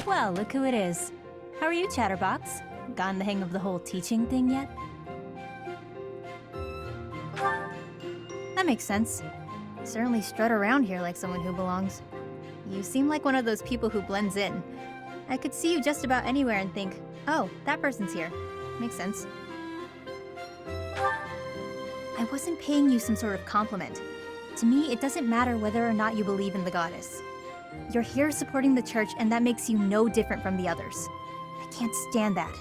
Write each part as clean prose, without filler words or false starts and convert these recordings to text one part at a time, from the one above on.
Well, look who it is. How are you, Chatterbox? Gotten the hang of the whole teaching thing yet? That makes sense. You certainly strut around here like someone who belongs. You seem like one of those people who blends in. I could see you just about anywhere and think, oh, that person's here. Makes sense. I wasn't paying you some sort of compliment. To me, it doesn't matter whether or not you believe in the goddess. You're here supporting the church, and that makes you no different from the others. I can't stand that.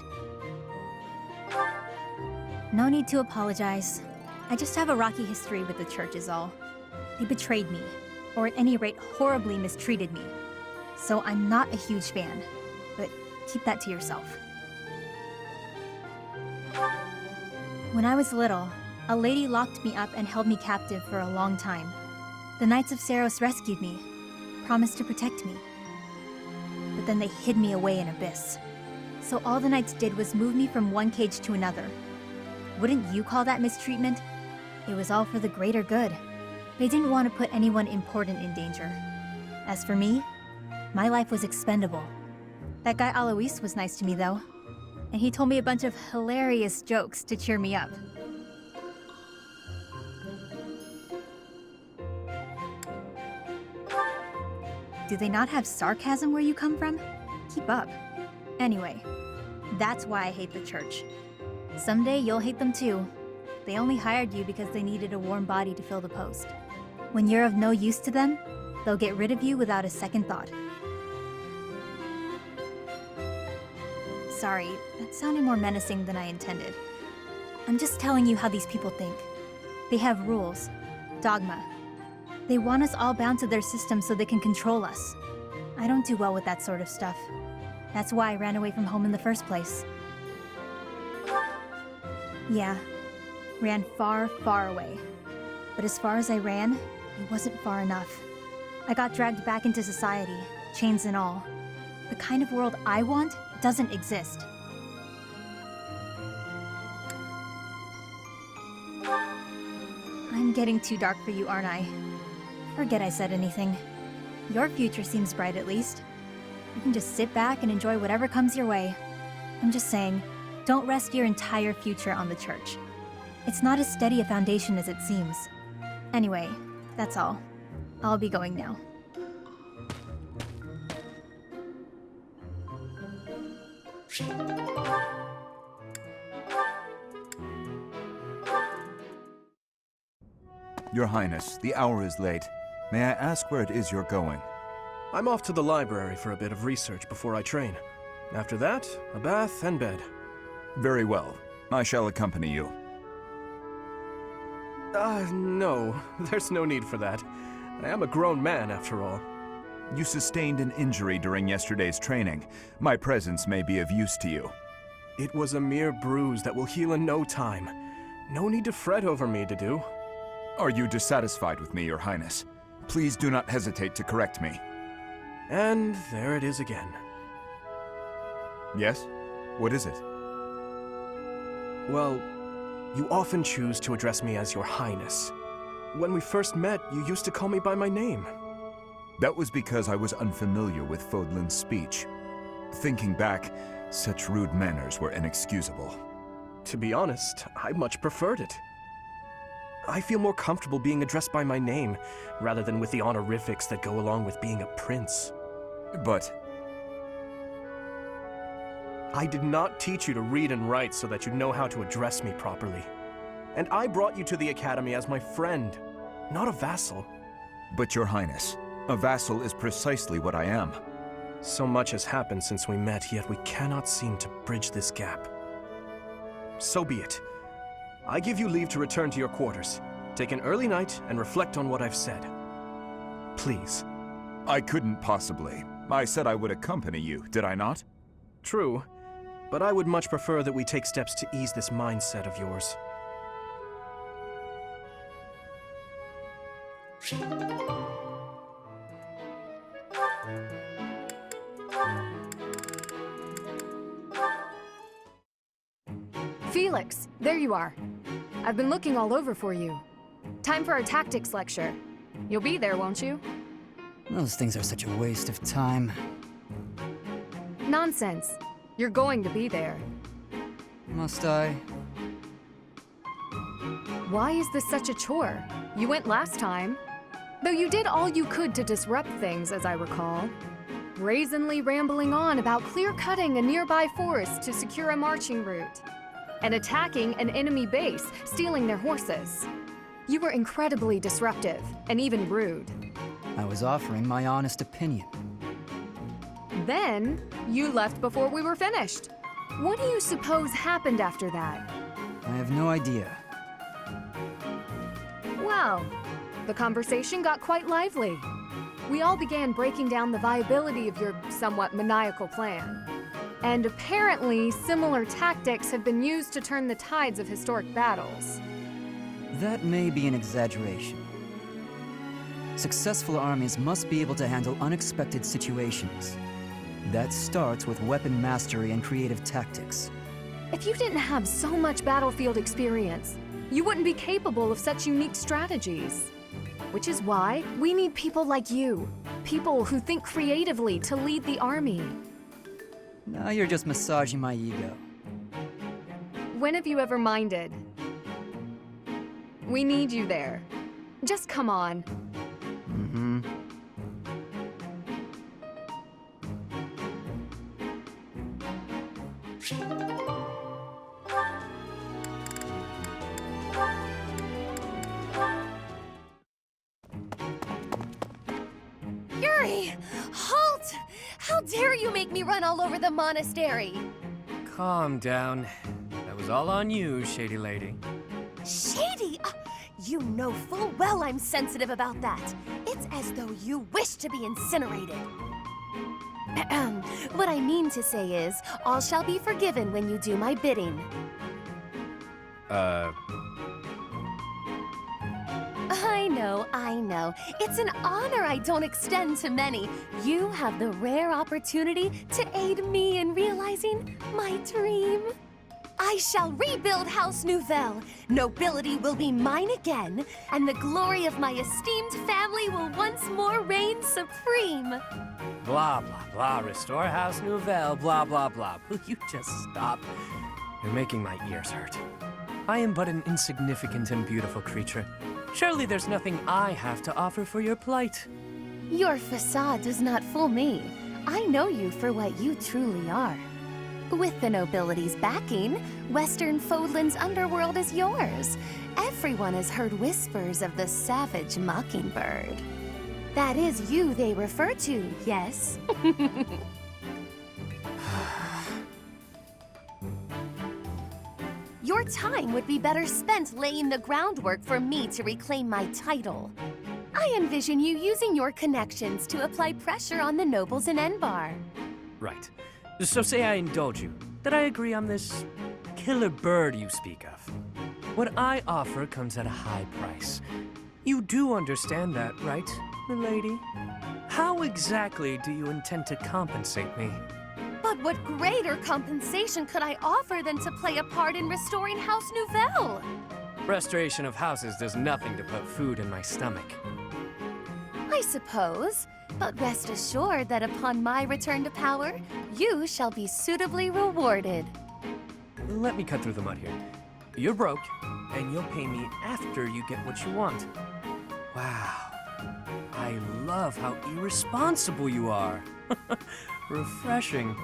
No need to apologize. I just have a rocky history with the church is all. They betrayed me, or at any rate, horribly mistreated me. So I'm not a huge fan, but keep that to yourself. When I was little, a lady locked me up and held me captive for a long time. The Knights of Saros rescued me, promised to protect me. But then they hid me away in Abyss. So all the Knights did was move me from one cage to another. Wouldn't you call that mistreatment? It was all for the greater good. They didn't want to put anyone important in danger. As for me, my life was expendable. That guy Alois was nice to me though. And he told me a bunch of hilarious jokes to cheer me up. Do they not have sarcasm where you come from? Keep up. Anyway, that's why I hate the church. Someday you'll hate them too. They only hired you because they needed a warm body to fill the post. When you're of no use to them, they'll get rid of you without a second thought. Sorry, that sounded more menacing than I intended. I'm just telling you how these people think. They have rules, dogma. They want us all bound to their system so they can control us. I don't do well with that sort of stuff. That's why I ran away from home in the first place. Yeah, ran far, far away. But as far as I ran, it wasn't far enough. I got dragged back into society, chains and all. The kind of world I want doesn't exist. I'm getting too dark for you, aren't I? Forget I said anything. Your future seems bright at least. You can just sit back and enjoy whatever comes your way. I'm just saying, don't rest your entire future on the church. It's not as steady a foundation as it seems. Anyway, that's all. I'll be going now. Your Highness, the hour is late. May I ask where it is you're going? I'm off to the library for a bit of research before I train. After that, a bath and bed. Very well. I shall accompany you. No. There's no need for that. I am a grown man, after all. You sustained an injury during yesterday's training. My presence may be of use to you. It was a mere bruise that will heal in no time. No need to fret over me, Dedu. Are you dissatisfied with me, Your Highness? Please do not hesitate to correct me. And there it is again. Yes? What is it? Well, you often choose to address me as Your Highness. When we first met, you used to call me by my name. That was because I was unfamiliar with Fodlan's speech. Thinking back, such rude manners were inexcusable. To be honest, I much preferred it. I feel more comfortable being addressed by my name, rather than with the honorifics that go along with being a prince. But I did not teach you to read and write so that you know how to address me properly. And I brought you to the academy as my friend, not a vassal. But Your Highness, a vassal is precisely what I am. So much has happened since we met, yet we cannot seem to bridge this gap. So be it. I give you leave to return to your quarters. Take an early night and reflect on what I've said. Please. I couldn't possibly. I said I would accompany you, did I not? True, but I would much prefer that we take steps to ease this mindset of yours. Felix, there you are. I've been looking all over for you. Time for our tactics lecture. You'll be there, won't you? Those things are such a waste of time. Nonsense. You're going to be there. Must I? Why is this such a chore? You went last time. Though you did all you could to disrupt things, as I recall. Brazenly rambling on about clear-cutting a nearby forest to secure a marching route. And attacking an enemy base, stealing their horses. You were incredibly disruptive, and even rude. I was offering my honest opinion. Then, you left before we were finished. What do you suppose happened after that? I have no idea. Well, the conversation got quite lively. We all began breaking down the viability of your somewhat maniacal plan. And apparently, similar tactics have been used to turn the tides of historic battles. That may be an exaggeration. Successful armies must be able to handle unexpected situations. That starts with weapon mastery and creative tactics. If you didn't have so much battlefield experience, you wouldn't be capable of such unique strategies. Which is why we need people like you. People who think creatively to lead the army. Now you're just massaging my ego. When have you ever minded? We need you there. Just come on. Mm-hmm. Yuri! Halt! How dare you make me run all over the monastery? Calm down. That was all on you, Shady Lady. Shady! You know full well I'm sensitive about that. It's as though you wish to be incinerated. What I mean to say is, all shall be forgiven when you do my bidding. I know. It's an honor I don't extend to many. You have the rare opportunity to aid me in realizing my dream. I shall rebuild House Nouvelle. Nobility will be mine again, and the glory of my esteemed family will once more reign supreme. Blah, blah, blah. Restore House Nouvelle, blah, blah, blah. Will you just stop? You're making my ears hurt. I am but an insignificant and beautiful creature. Surely there's nothing I have to offer for your plight. Your facade does not fool me. I know you for what you truly are. With the nobility's backing, Western Fodlan's underworld is yours. Everyone has heard whispers of the savage mockingbird. That is you they refer to, yes? Your time would be better spent laying the groundwork for me to reclaim my title. I envision you using your connections to apply pressure on the nobles in Enbar. Right. So say I indulge you, that I agree on this killer bird you speak of. What I offer comes at a high price. You do understand that, right, milady? How exactly do you intend to compensate me? But what greater compensation could I offer than to play a part in restoring House Nouvelle? Restoration of houses does nothing to put food in my stomach. I suppose, but rest assured that upon my return to power, you shall be suitably rewarded. Let me cut through the mud here. You're broke, and you'll pay me after you get what you want. Wow. I love how irresponsible you are. Refreshing.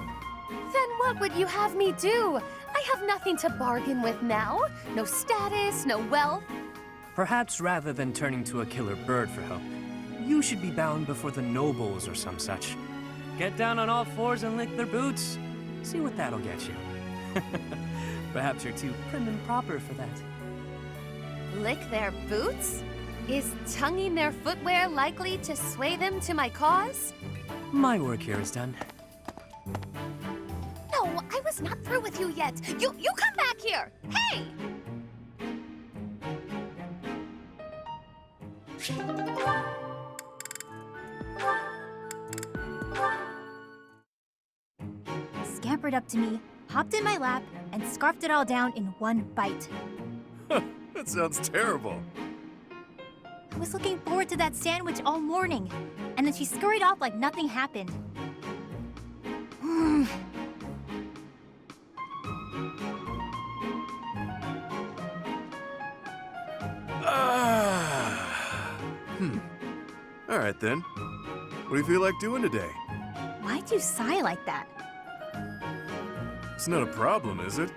Then what would you have me do? I have nothing to bargain with now. No status, no wealth. Perhaps rather than turning to a killer bird for help, you should be bound before the nobles or some such. Get down on all fours and lick their boots. See what that'll get you. Perhaps you're too prim and proper for that. Lick their boots? Is tonguing their footwear likely to sway them to my cause? My work here is done. No, I was not through with you yet. You come back here! Hey! Scampered up to me, hopped in my lap, and scarfed it all down in one bite. That sounds terrible. I was looking forward to that sandwich all morning, and then she scurried off like nothing happened. All right then. What do you feel like doing today? Why'd you sigh like that? It's not a problem, is it?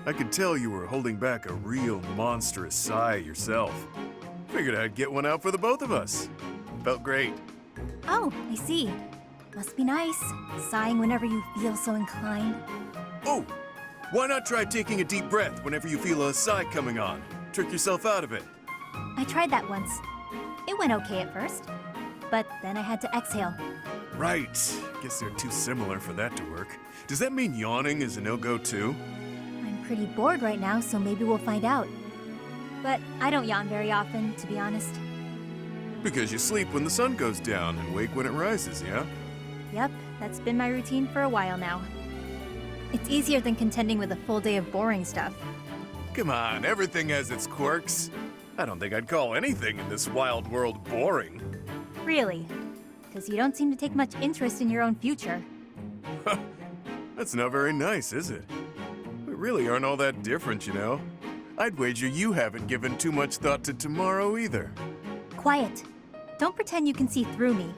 I could tell you were holding back a real monstrous sigh yourself. Figured I'd get one out for the both of us. Felt great. Oh, I see. Must be nice, sighing whenever you feel so inclined. Oh, why not try taking a deep breath whenever you feel a sigh coming on? Trick yourself out of it. I tried that once. It went okay at first, but then I had to exhale. Right. Guess they're too similar for that to work. Does that mean yawning is a no-go too? I'm pretty bored right now, so maybe we'll find out. But I don't yawn very often, to be honest. Because you sleep when the sun goes down and wake when it rises, yeah? Yep, that's been my routine for a while now. It's easier than contending with a full day of boring stuff. Come on, everything has its quirks. I don't think I'd call anything in this wild world boring. Really? Because you don't seem to take much interest in your own future. That's not very nice, is it? We really aren't all that different, you know? I'd wager you haven't given too much thought to tomorrow either. Quiet. Don't pretend you can see through me.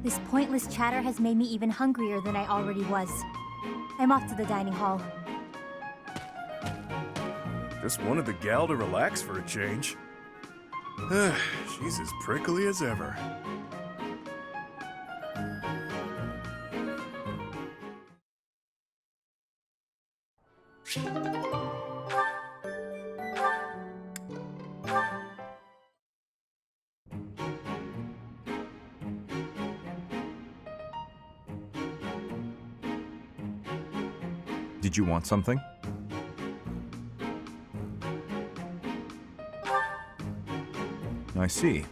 This pointless chatter has made me even hungrier than I already was. I'm off to the dining hall. Just wanted the gal to relax for a change. She's as prickly as ever. Did you want something? I see.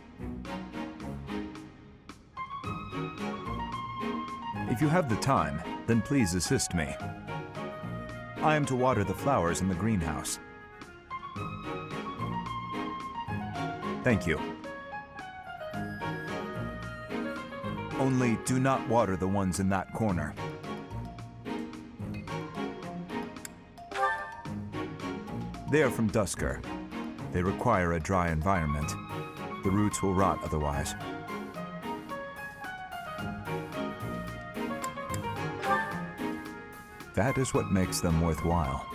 If you have the time, then please assist me. I am to water the flowers in the greenhouse. Thank you. Only do not water the ones in that corner. They are from Dusker. They require a dry environment. The roots will rot otherwise. That is what makes them worthwhile.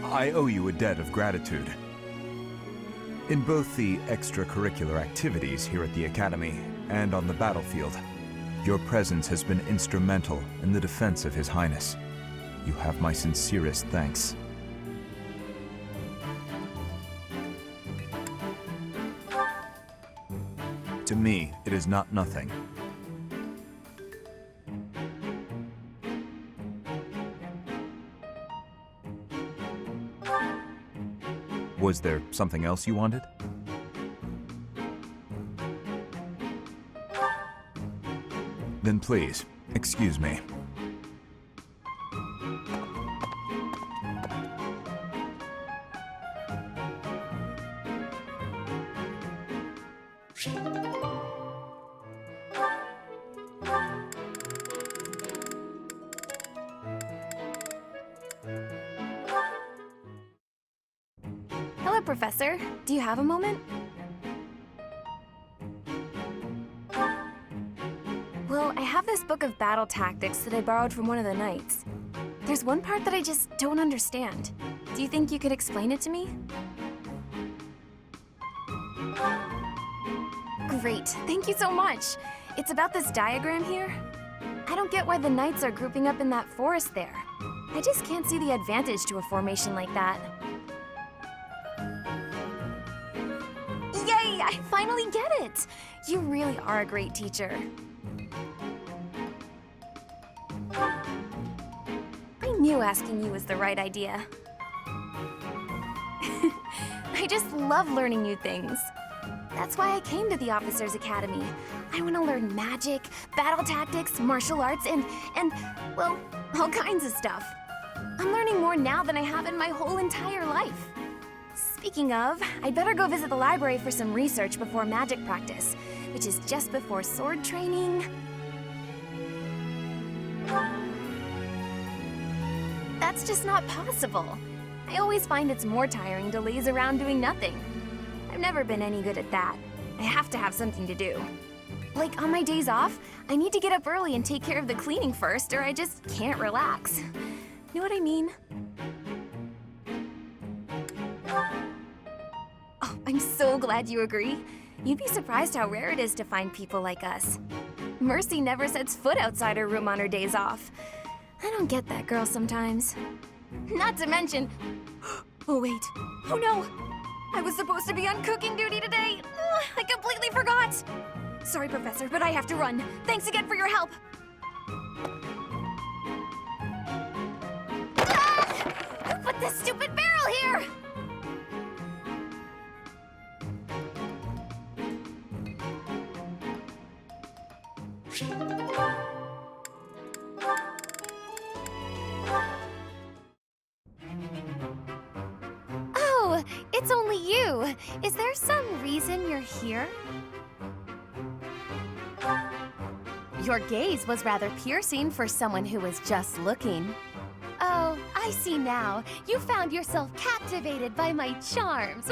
I owe you a debt of gratitude. In both the extracurricular activities here at the Academy and on the battlefield, your presence has been instrumental in the defense of His Highness. You have my sincerest thanks. To me, it is not nothing. Was there something else you wanted? Then please, excuse me. Hello, Professor. Do you have a moment? Well, I have this book of battle tactics that I borrowed from one of the knights. There's one part that I just don't understand. Do you think you could explain it to me? Great, thank you so much. It's about this diagram here. I don't get why the knights are grouping up in that forest there. I just can't see the advantage to a formation like that. Yay, I finally get it! You really are a great teacher. I knew asking you was the right idea. I just love learning new things. That's why I came to the Officers Academy. I want to learn magic, battle tactics, martial arts, and, well, all kinds of stuff. I'm learning more now than I have in my whole entire life. Speaking of, I'd better go visit the library for some research before magic practice, which is just before sword training. That's just not possible. I always find it's more tiring to laze around doing nothing. I've never been any good at that. I have to have something to do. Like, on my days off, I need to get up early and take care of the cleaning first, or I just can't relax. Know what I mean? Oh, I'm so glad you agree. You'd be surprised how rare it is to find people like us. Mercy never sets foot outside her room on her days off. I don't get that girl sometimes. Not to mention... Oh, wait. Oh, no. I was supposed to be on cooking duty today. Ugh, I completely forgot. Sorry, Professor, but I have to run. Thanks again for your help. Ah! Who put this stupid barrel here? Oh, it's only you. Is there some reason you're here? Your gaze was rather piercing for someone who was just looking. Oh, I see now. You found yourself captivated by my charms.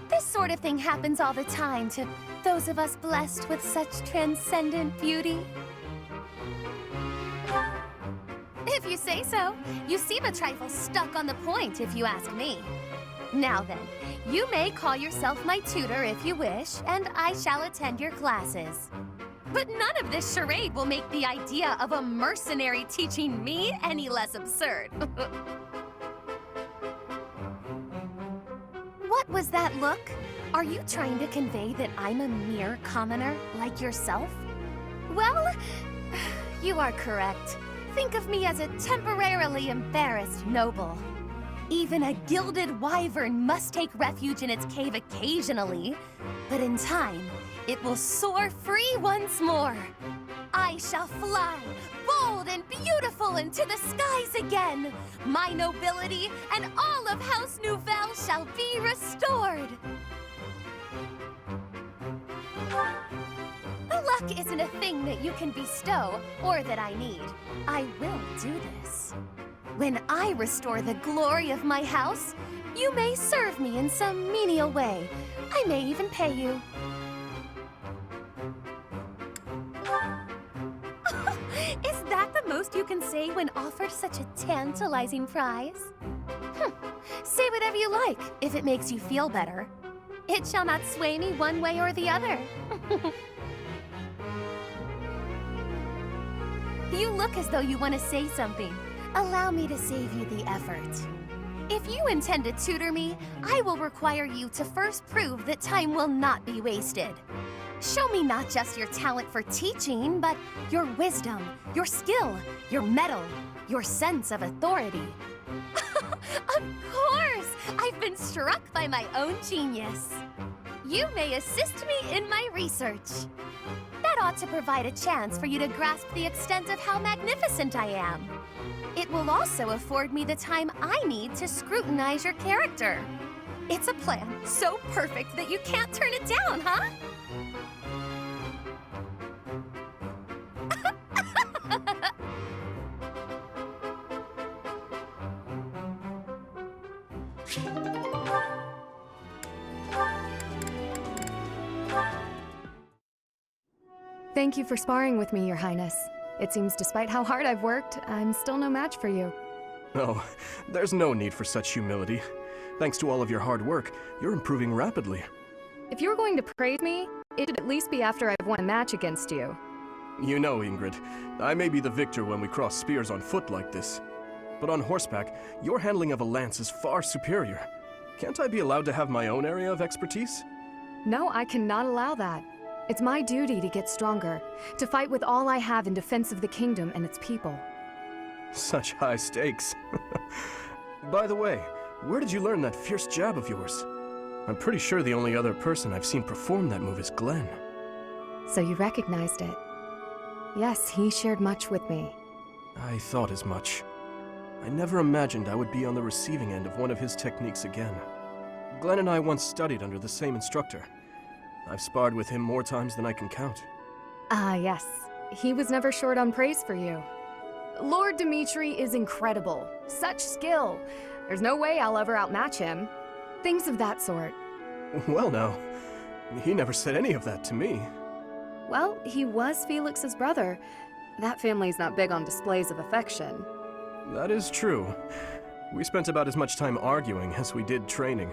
This sort of thing happens all the time to those of us blessed with such transcendent beauty. If you say so. You seem a trifle stuck on the point, if you ask me. Now then, you may call yourself my tutor if you wish, and I shall attend your classes. But none of this charade will make the idea of a mercenary teaching me any less absurd. What was that look? Are you trying to convey that I'm a mere commoner like yourself? Well, you are correct. Think of me as a temporarily embarrassed noble. Even a gilded wyvern must take refuge in its cave occasionally, but in time, it will soar free once more. I shall fly, bold and beautiful, into the skies again. My nobility and all of House Nouvelle shall be restored. The luck isn't a thing that you can bestow or that I need. I will do this. When I restore the glory of my house, you may serve me in some menial way. I may even pay you. Is that the most you can say when offered such a tantalizing prize? Say whatever you like, if it makes you feel better. It shall not sway me one way or the other. You look as though you want to say something. Allow me to save you the effort. If you intend to tutor me, I will require you to first prove that time will not be wasted. Show me not just your talent for teaching, but your wisdom, your skill, your mettle, your sense of authority. Of course! I've been struck by my own genius. You may assist me in my research. That ought to provide a chance for you to grasp the extent of how magnificent I am. It will also afford me the time I need to scrutinize your character. It's a plan so perfect that you can't turn it down, huh? Thank you for sparring with me, Your Highness. It seems despite how hard I've worked, I'm still no match for you. Oh, there's no need for such humility. Thanks to all of your hard work, you're improving rapidly. If you were going to praise me, it'd at least be after I've won a match against you. You know, Ingrid, I may be the victor when we cross spears on foot like this. But on horseback, your handling of a lance is far superior. Can't I be allowed to have my own area of expertise? No, I cannot allow that. It's my duty to get stronger, to fight with all I have in defense of the kingdom and its people. Such high stakes. By the way, where did you learn that fierce jab of yours? I'm pretty sure the only other person I've seen perform that move is Glenn. So you recognized it. Yes, he shared much with me. I thought as much. I never imagined I would be on the receiving end of one of his techniques again. Glenn and I once studied under the same instructor. I've sparred with him more times than I can count. Ah, yes. He was never short on praise for you. Lord Dimitri is incredible. Such skill. There's no way I'll ever outmatch him. Things of that sort. Well, now, he never said any of that to me. Well, he was Felix's brother. That family's not big on displays of affection. That is true. We spent about as much time arguing as we did training.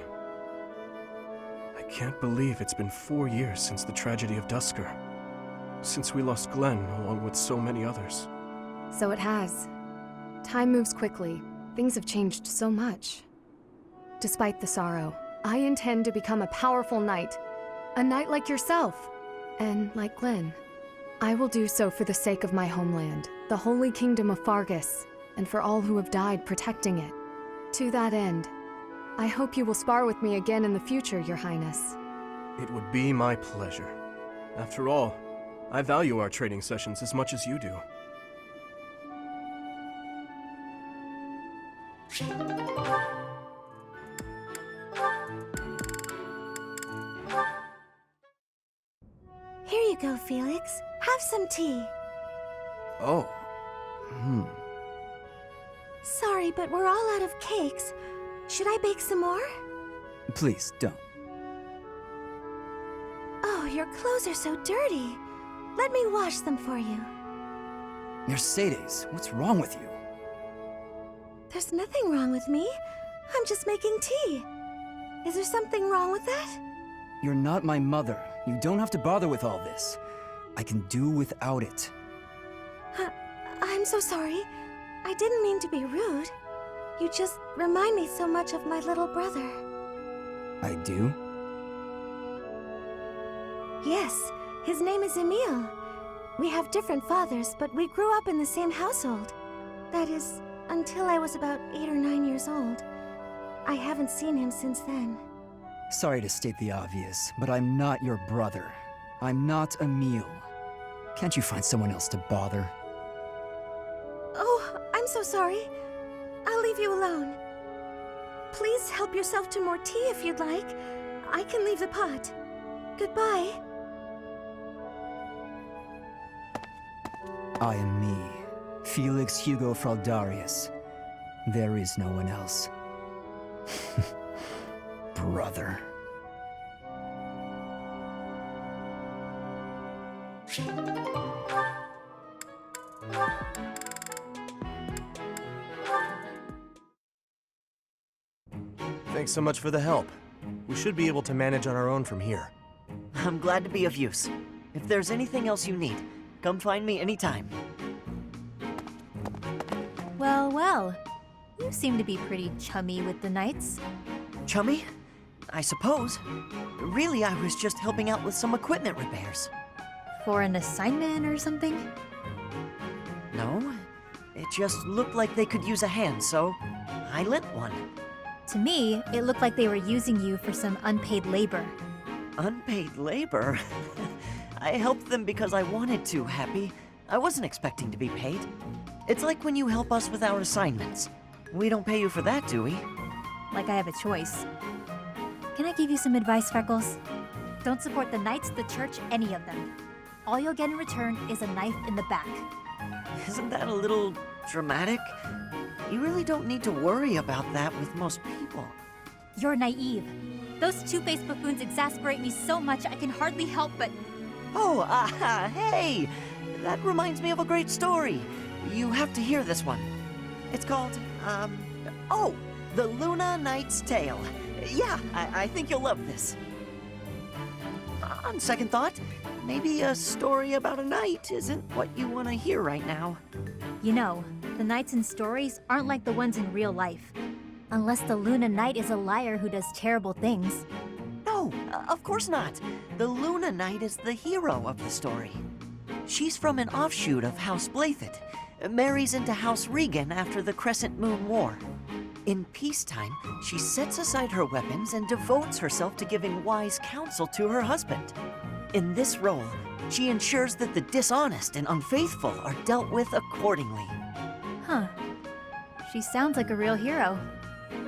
I can't believe it's been 4 years since the tragedy of Dusker. Since we lost Glenn, along with so many others. So it has. Time moves quickly. Things have changed so much. Despite the sorrow, I intend to become a powerful knight. A knight like yourself. And like Glenn. I will do so for the sake of my homeland, the Holy Kingdom of Fargus, and for all who have died protecting it. To that end, I hope you will spar with me again in the future, Your Highness. It would be my pleasure. After all, I value our training sessions as much as you do. Here you go, Felix. Have some tea. Oh. Sorry, but we're all out of cakes. Should I bake some more? Please, don't. Oh, your clothes are so dirty. Let me wash them for you. Mercedes, what's wrong with you? There's nothing wrong with me. I'm just making tea. Is there something wrong with that? You're not my mother. You don't have to bother with all this. I can do without it. I'm so sorry. I didn't mean to be rude. You just remind me so much of my little brother. I do? Yes, his name is Emile. We have different fathers, but we grew up in the same household. That is, until I was about 8 or 9 years old. I haven't seen him since then. Sorry to state the obvious, but I'm not your brother. I'm not Emile. Can't you find someone else to bother? Oh, I'm so sorry. I'll leave you alone. Please help yourself to more tea if you'd like. I can leave the pot. Goodbye. I am me, Felix Hugo Fraldarius. There is no one else. Brother. Thanks so much for the help. We should be able to manage on our own from here. I'm glad to be of use. If there's anything else you need, come find me anytime. Well, well. You seem to be pretty chummy with the knights. Chummy? I suppose. Really, I was just helping out with some equipment repairs. For an assignment or something? No, it just looked like they could use a hand, so I lent one. To me, it looked like they were using you for some unpaid labor. Unpaid labor? I helped them because I wanted to, Happy. I wasn't expecting to be paid. It's like when you help us with our assignments. We don't pay you for that, do we? Like I have a choice. Can I give you some advice, Freckles? Don't support the knights, the church, any of them. All you'll get in return is a knife in the back. Isn't that a little dramatic? You really don't need to worry about that with most people. You're naive. Those two-faced buffoons exasperate me so much I can hardly help but... Oh, hey! That reminds me of a great story. You have to hear this one. It's called, oh, The Luna Knight's Tale. Yeah, I think you'll love this. On second thought, maybe a story about a knight isn't what you want to hear right now. You know, the knights in stories aren't like the ones in real life. Unless the Luna Knight is a liar who does terrible things. No, of course not. The Luna Knight is the hero of the story. She's from an offshoot of House Blathet, marries into House Regan after the Crescent Moon War. In peacetime, she sets aside her weapons and devotes herself to giving wise counsel to her husband. In this role, she ensures that the dishonest and unfaithful are dealt with accordingly. Huh. She sounds like a real hero.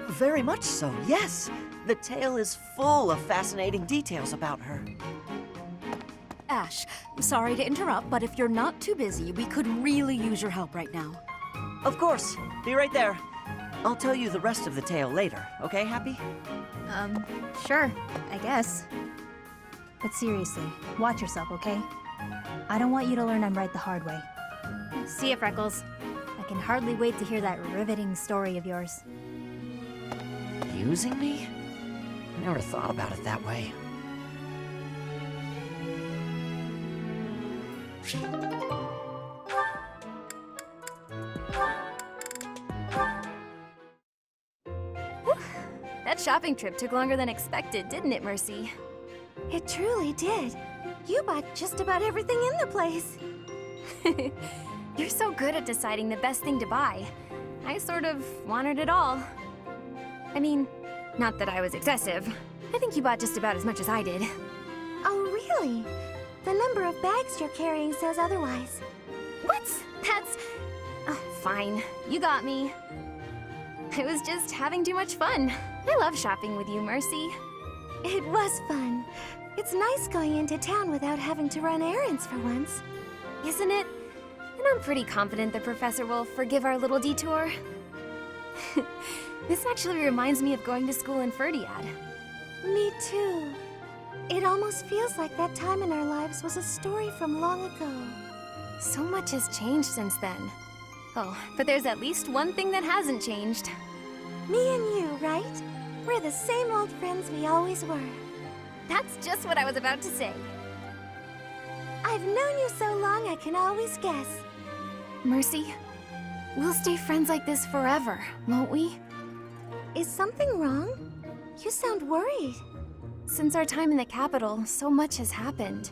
Very much so, yes. The tale is full of fascinating details about her. Ash, sorry to interrupt, but if you're not too busy, we could really use your help right now. Of course. Be right there. I'll tell you the rest of the tale later, okay, Happy? Sure, I guess. But seriously, watch yourself, okay? I don't want you to learn I'm right the hard way. See ya, Freckles. I can hardly wait to hear that riveting story of yours. Using me? I never thought about it that way. That shopping trip took longer than expected, didn't it, Mercy? It truly did. You bought just about everything in the place. You're so good at deciding the best thing to buy. I sort of wanted it all. I mean, not that I was excessive. I think you bought just about as much as I did. Oh, really? The number of bags you're carrying says otherwise. What? That's... Oh, fine. You got me. I was just having too much fun. I love shopping with you, Mercy. It was fun. It's nice going into town without having to run errands for once. Isn't it? And I'm pretty confident the professor will forgive our little detour. This actually reminds me of going to school in Ferdiad. Me too. It almost feels like that time in our lives was a story from long ago. So much has changed since then. Oh, but there's at least one thing that hasn't changed. Me and you, right? We're the same old friends we always were. That's just what I was about to say. I've known you so long I can always guess. Mercy, we'll stay friends like this forever, won't we? Is something wrong? You sound worried. Since our time in the capital, so much has happened.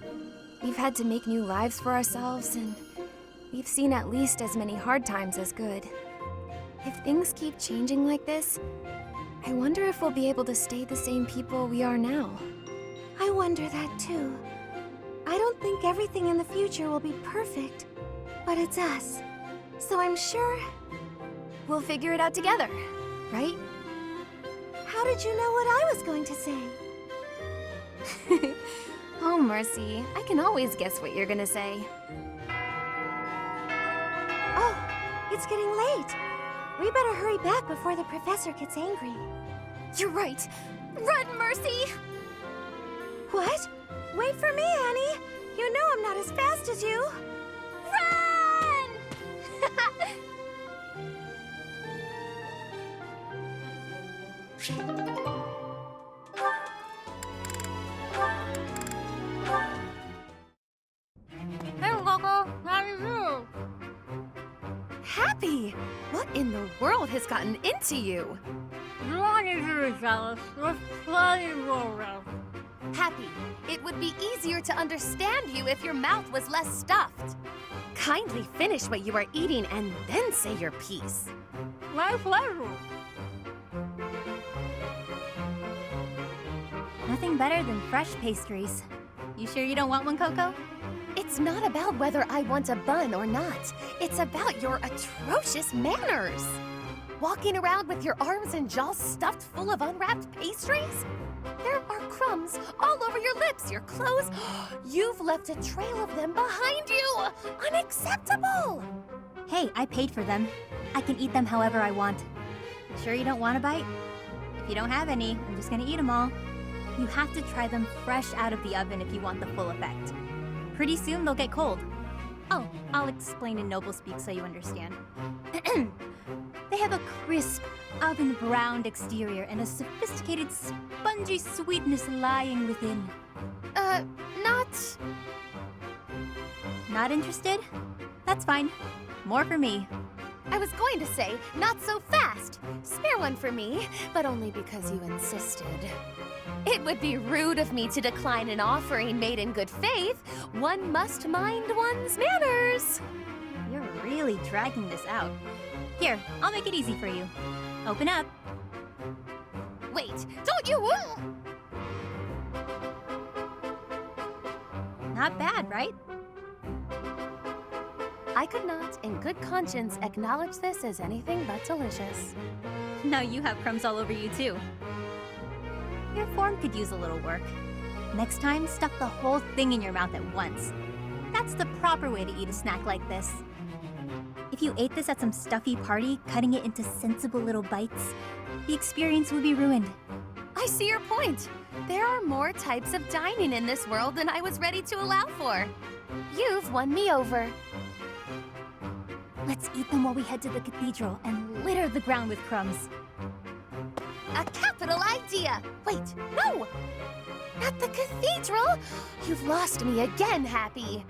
We've had to make new lives for ourselves, and we've seen at least as many hard times as good. If things keep changing like this, I wonder if we'll be able to stay the same people we are now. I wonder that too. I don't think everything in the future will be perfect, but it's us. So I'm sure we'll figure it out together, right? How did you know what I was going to say? Oh, Mercy, I can always guess what you're gonna say. Oh, it's getting late. We better hurry back before the professor gets angry. You're right. Run, Mercy! What? Wait for me, Annie. You know I'm not as fast as you. Run! Hey, Coco, how are you? Happy! What in the world has gotten into you? You don't need to be jealous. There's plenty to go around. Happy, it would be easier to understand you if your mouth was less stuffed. Kindly finish what you are eating and then say your piece. My pleasure. Nothing better than fresh pastries. You sure you don't want one, Coco? It's not about whether I want a bun or not. It's about your atrocious manners. Walking around with your arms and jaws stuffed full of unwrapped pastries? There are crumbs all over your lips, your clothes. You've left a trail of them behind you. Unacceptable! Hey, I paid for them. I can eat them however I want. Sure you don't want a bite? If you don't have any, I'm just gonna eat them all. You have to try them fresh out of the oven if you want the full effect. Pretty soon they'll get cold. Oh, I'll explain in noble speak so you understand. They have a crisp, oven-browned exterior and a sophisticated, spongy sweetness lying within. Not... Not interested? That's fine. More for me. I was going to say, not so fast. Spare one for me, but only because you insisted. It would be rude of me to decline an offering made in good faith. One must mind one's manners. You're really dragging this out. Here, I'll make it easy for you. Open up. Wait, don't you... Not bad, right? I could not, in good conscience, acknowledge this as anything but delicious. Now you have crumbs all over you, too. Your form could use a little work. Next time, stuff the whole thing in your mouth at once. That's the proper way to eat a snack like this. If you ate this at some stuffy party, cutting it into sensible little bites, the experience would be ruined. I see your point. There are more types of dining in this world than I was ready to allow for. You've won me over. Let's eat them while we head to the cathedral and litter the ground with crumbs. A capital idea! Wait, no! At the cathedral? You've lost me again, Happy.